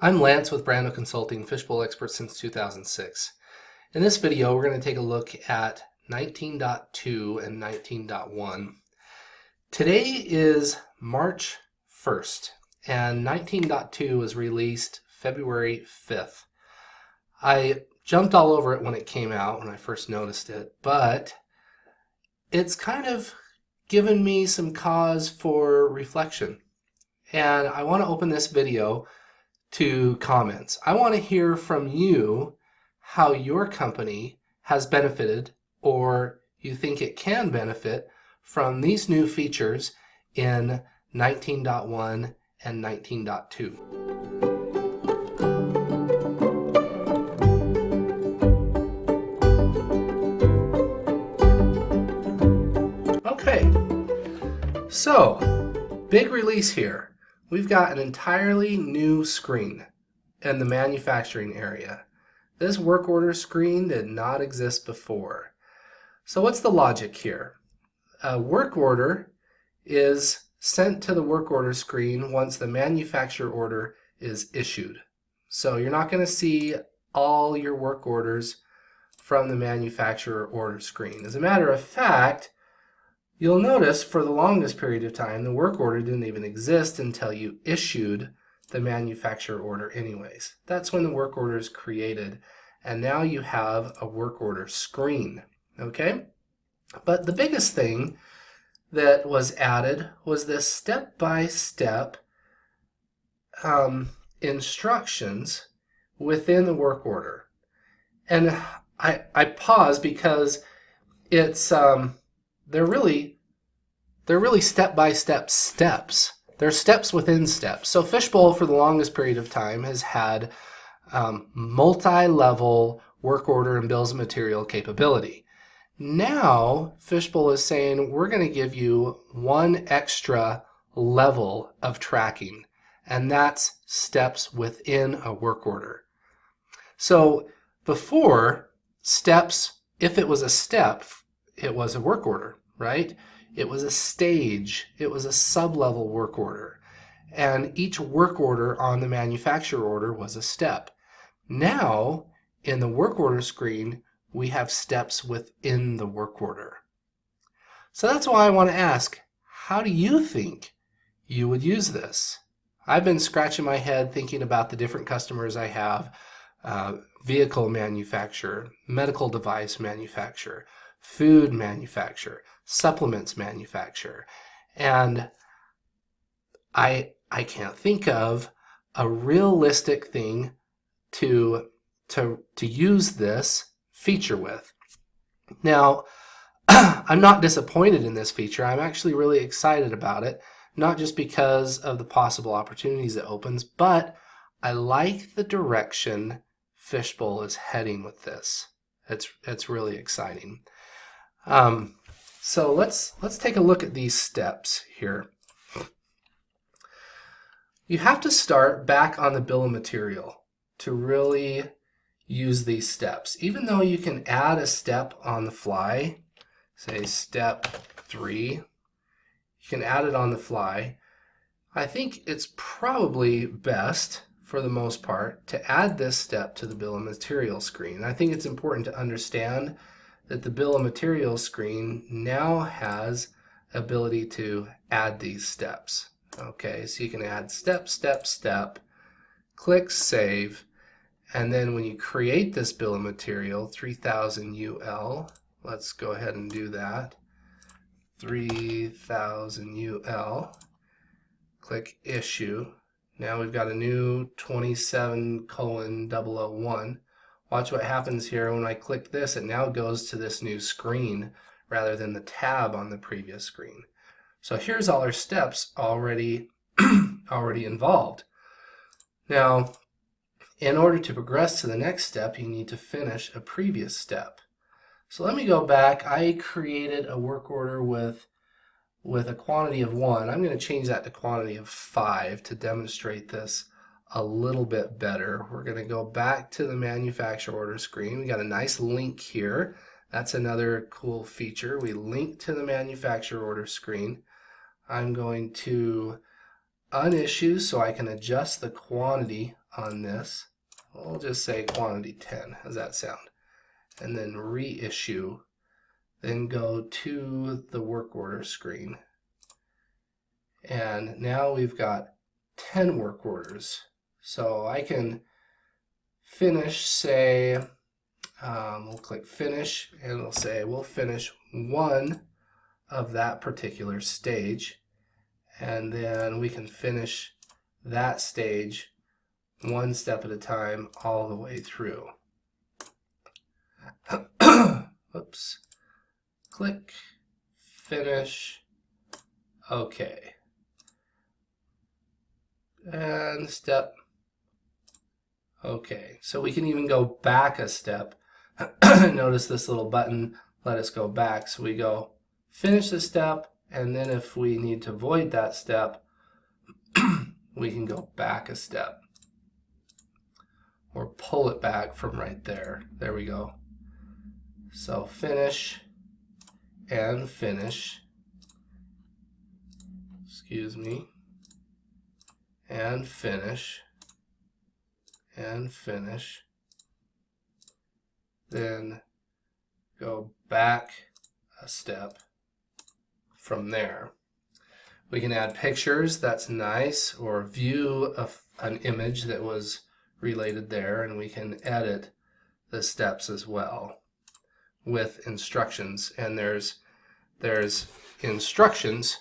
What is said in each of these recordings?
I'm Lance with Brando Consulting, Fishbowl expert since 2006. In this video, we're going to take a look at 19.2 and 19.1. Today is March 1st, and 19.2 was released February 5th. I jumped all over it when it came out, when I first noticed it, but it's kind of given me some cause for reflection. And I want to open this video to comments. I want to hear from you how your company has benefited or you think it can benefit from these new features in 19.1 and 19.2. Okay, so big release here. We've got an entirely new screen in the manufacturing area. This work order screen did not exist before. So what's the logic here? A work order is sent to the work order screen once the manufacturer order is issued. So you're not going to see all your work orders from the manufacturer order screen. As a matter of fact, you'll notice for the longest period of time, the work order didn't even exist until you issued the manufacturer order anyways. That's when the work order is created, and now you have a work order screen, okay? But the biggest thing that was added was this step-by-step instructions within the work order. And I pause because it's they're really step-by-step steps. They're steps within steps. So Fishbowl, for the longest period of time, has had multi-level work order and bills of material capability. Now, Fishbowl is saying we're going to give you one extra level of tracking, and that's steps within a work order. So before, steps, if it was a step, it was a work order, right? It was a stage, it was a sub-level work order, and each work order on the manufacturer order was a step. Now, in the work order screen, we have steps within the work order. So that's why I want to ask, how do you think you would use this? I've been scratching my head thinking about the different customers I have, vehicle manufacturer, medical device manufacturer, food manufacturer, supplements manufacturer, and I can't think of a realistic thing to use this feature with. Now, I'm not disappointed in this feature. I'm actually really excited about it, not just because of the possible opportunities it opens, but I like the direction Fishbowl is heading with this. It's really exciting. So let's take a look at these steps here. You have to start back on the bill of material to really use these steps. Even though you can add a step on the fly, say step 3, you can add it on the fly. I think it's probably best, for the most part, to add this step to the bill of material screen. I think it's important to understand that the bill of materials screen now has ability to add these steps. Okay, so you can add step, step, step, click save, and then when you create this bill of material, 3000 UL, let's go ahead and do that, 3000 UL, click issue. Now we've got a new 27:001. Watch what happens here when I click this. It now goes to this new screen rather than the tab on the previous screen. So here's all our steps already involved. Now, in order to progress to the next step, you need to finish a previous step. So let me go back. I created a work order with a quantity of 1. I'm going to change that to quantity of 5 to demonstrate this a little bit better. We're going to go back to the manufacturer order screen. We got a nice link here. That's another cool feature. We link to the manufacturer order screen. I'm going to unissue so I can adjust the quantity on this. We'll just say quantity 10. How's that sound? And then reissue. Then go to the work order screen. And now we've got 10 work orders. So I can finish, say, we'll click finish, and it'll say we'll finish one of that particular stage. And then we can finish that stage one step at a time all the way through. Oops. Click, finish, okay. And step, okay. So we can even go back a step. Notice this little button, let us go back. So we go finish the step, and then if we need to void that step, we can go back a step. Or pull it back from right there. There we go. So finish and finish. Excuse me. And finish. And finish. Then go back a step from there. We can add pictures, that's nice, or view an image that was related there, and we can edit the steps as well with instructions. And there's instructions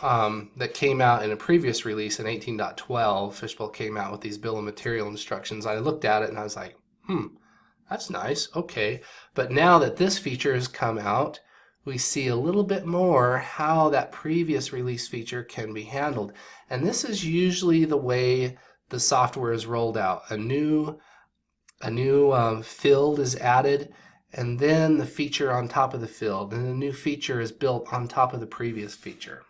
that came out in a previous release in 18.12. Fishbowl came out with these bill of material instructions. I looked at it and I was like, that's nice, okay. But now that this feature has come out, we see a little bit more how that previous release feature can be handled. And this is usually the way the software is rolled out. A new field is added, and then the feature on top of the field, and the new feature is built on top of the previous feature.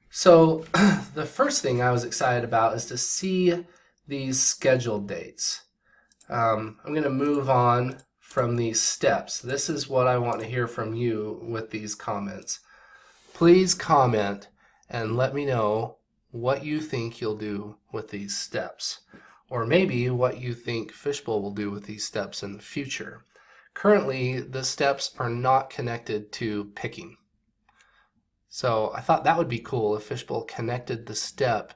So the first thing I was excited about is to see these scheduled dates. I'm going to move on from these steps. This is what I want to hear from you with these comments. Please comment and let me know what you think you'll do with these steps, or maybe what you think Fishbowl will do with these steps in the future. Currently, the steps are not connected to picking. So I thought that would be cool if Fishbowl connected the step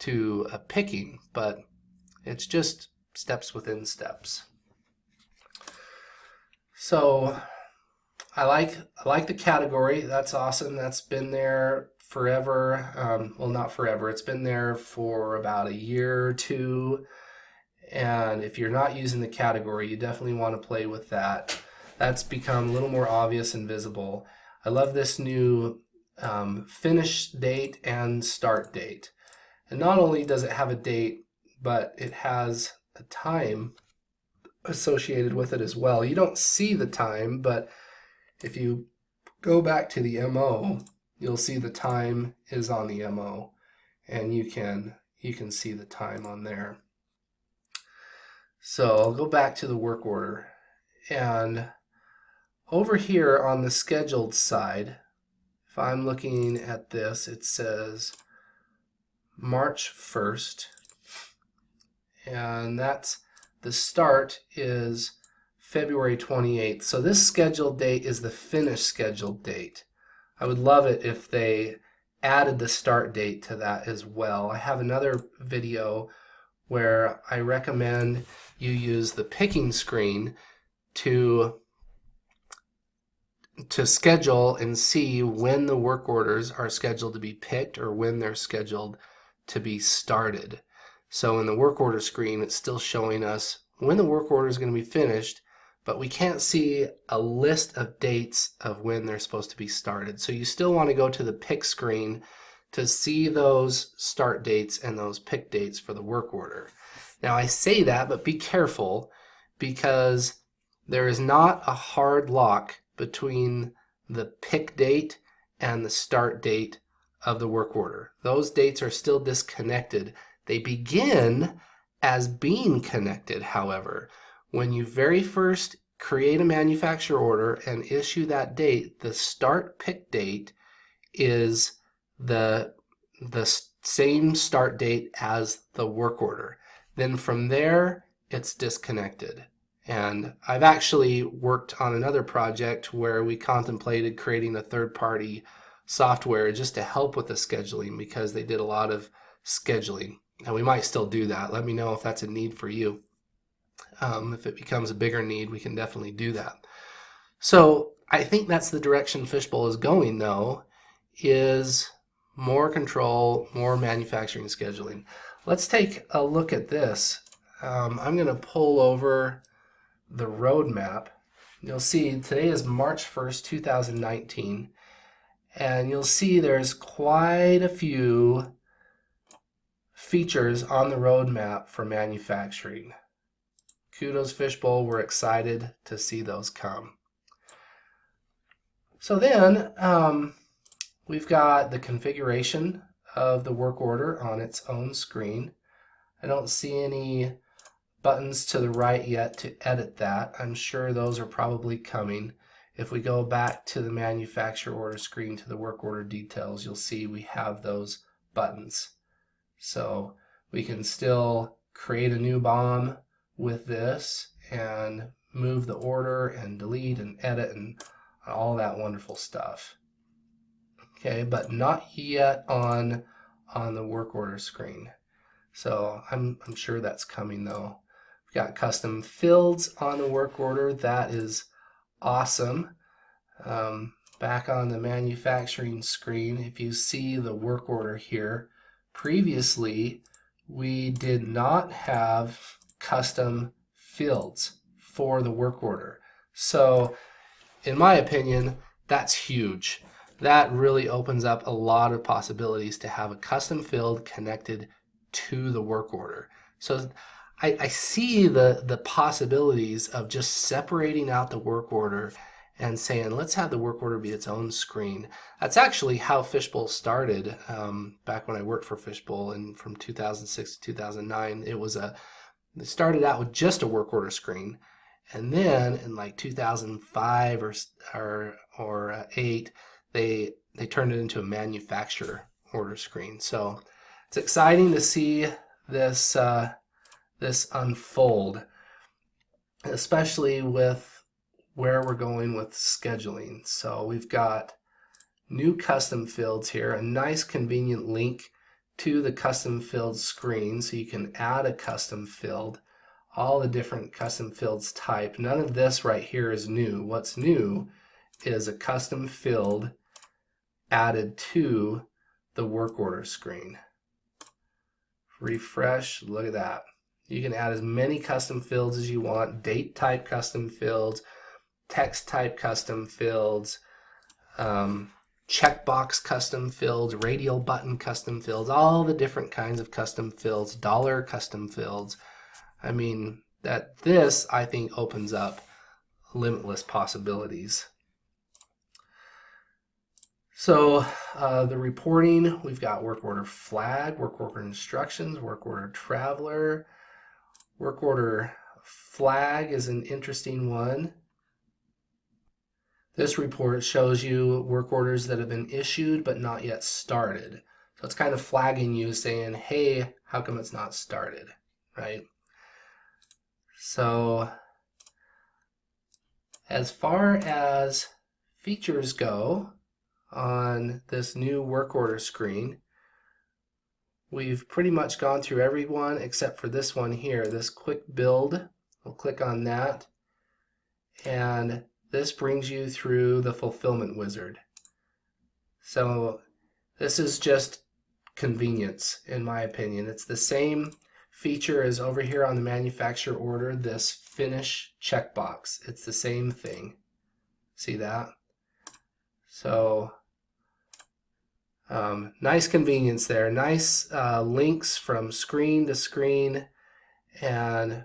to a picking, but it's just steps within steps. So I like the category. That's awesome. That's been there forever. Well, not forever. It's been there for about a year or two. And if you're not using the category, you definitely want to play with that. That's become a little more obvious and visible. I love this new finish date and start date. And not only does it have a date, but it has a time associated with it as well. You don't see the time, but if you go back to the MO, you'll see the time is on the MO, and you can see the time on there. So I'll go back to the work order, and over here on the scheduled side, if I'm looking at this, it says March 1st, and that's the start is February 28th. So this scheduled date is the finish scheduled date. I would love it if they added the start date to that as well. I have another video where I recommend you use the picking screen to schedule and see when the work orders are scheduled to be picked or when they're scheduled to be started. So in the work order screen, it's still showing us when the work order is going to be finished, but we can't see a list of dates of when they're supposed to be started. So you still want to go to the pick screen to see those start dates and those pick dates for the work order. Now I say that, but be careful, because there is not a hard lock between the pick date and the start date of the work order. Those dates are still disconnected. They begin as being connected, however. When you very first create a manufacturer order and issue that date, the start pick date is the the same start date as the work order. Then from there, it's disconnected. And I've actually worked on another project where we contemplated creating a third-party software just to help with the scheduling, because they did a lot of scheduling. And we might still do that. Let me know if that's a need for you. If it becomes a bigger need, we can definitely do that. So I think that's the direction Fishbowl is going, though, is more control, more manufacturing scheduling. Let's take a look at this. I'm going to pull over the roadmap. You'll see today is March 1st, 2019, and you'll see there's quite a few features on the roadmap for manufacturing. Kudos Fishbowl, we're excited to see those come. So then we've got the configuration of the work order on its own screen. I don't see any buttons to the right yet to edit that. I'm sure those are probably coming. If we go back to the manufacturer order screen to the work order details, you'll see we have those buttons. So we can still create a new BOM with this and move the order and delete and edit and all that wonderful stuff. Okay, but not yet on the work order screen. So I'm sure that's coming though. We've got custom fields on the work order. That is awesome. Back on the manufacturing screen, if you see the work order here, previously we did not have custom fields for the work order. So in my opinion, that's huge. That really opens up a lot of possibilities to have a custom field connected to the work order. So I see the possibilities of just separating out the work order and saying, let's have the work order be its own screen. That's actually how Fishbowl started back when I worked for Fishbowl, and from 2006 to 2009. It started out with just a work order screen, and then in like 2005 or 8, they turned it into a manufacturer order screen. So it's exciting to see this this unfold, especially with where we're going with scheduling. So we've got new custom fields here, a nice convenient link to the custom fields screen, so you can add a custom field, all the different custom fields type. None of this right here is new. What's new is a custom field added to the work order screen. Refresh, look at that. You can add as many custom fields as you want, date type custom fields, text type custom fields, checkbox custom fields, radial button custom fields, all the different kinds of custom fields, dollar custom fields. I mean, this I think opens up limitless possibilities. So the reporting, we've got work order flag, work order instructions, work order traveler. Work order flag is an interesting one. This report shows you work orders that have been issued but not yet started. So it's kind of flagging you, saying, hey, how come it's not started, right? So as far as features go on this new work order screen, we've pretty much gone through every one except for this one here, this quick build. We'll click on that, and this brings you through the fulfillment wizard. So this is just convenience, in my opinion. It's the same feature as over here on the manufacturer order, this finish checkbox. It's the same thing. See that? So nice convenience there. Nice links from screen to screen, and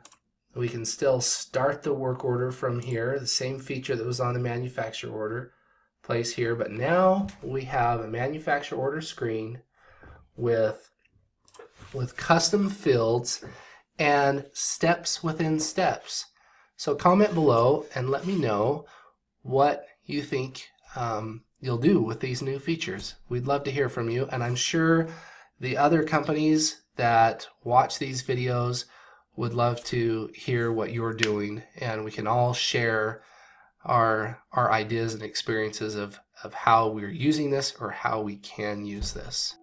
we can still start the work order from here. The same feature that was on the manufacturer order place here, but now we have a manufacturer order screen with custom fields and steps within steps. So comment below and let me know what you think you'll do with these new features. We'd love to hear from you, and I'm sure the other companies that watch these videos would love to hear what you're doing, and we can all share our ideas and experiences of how we're using this or how we can use this.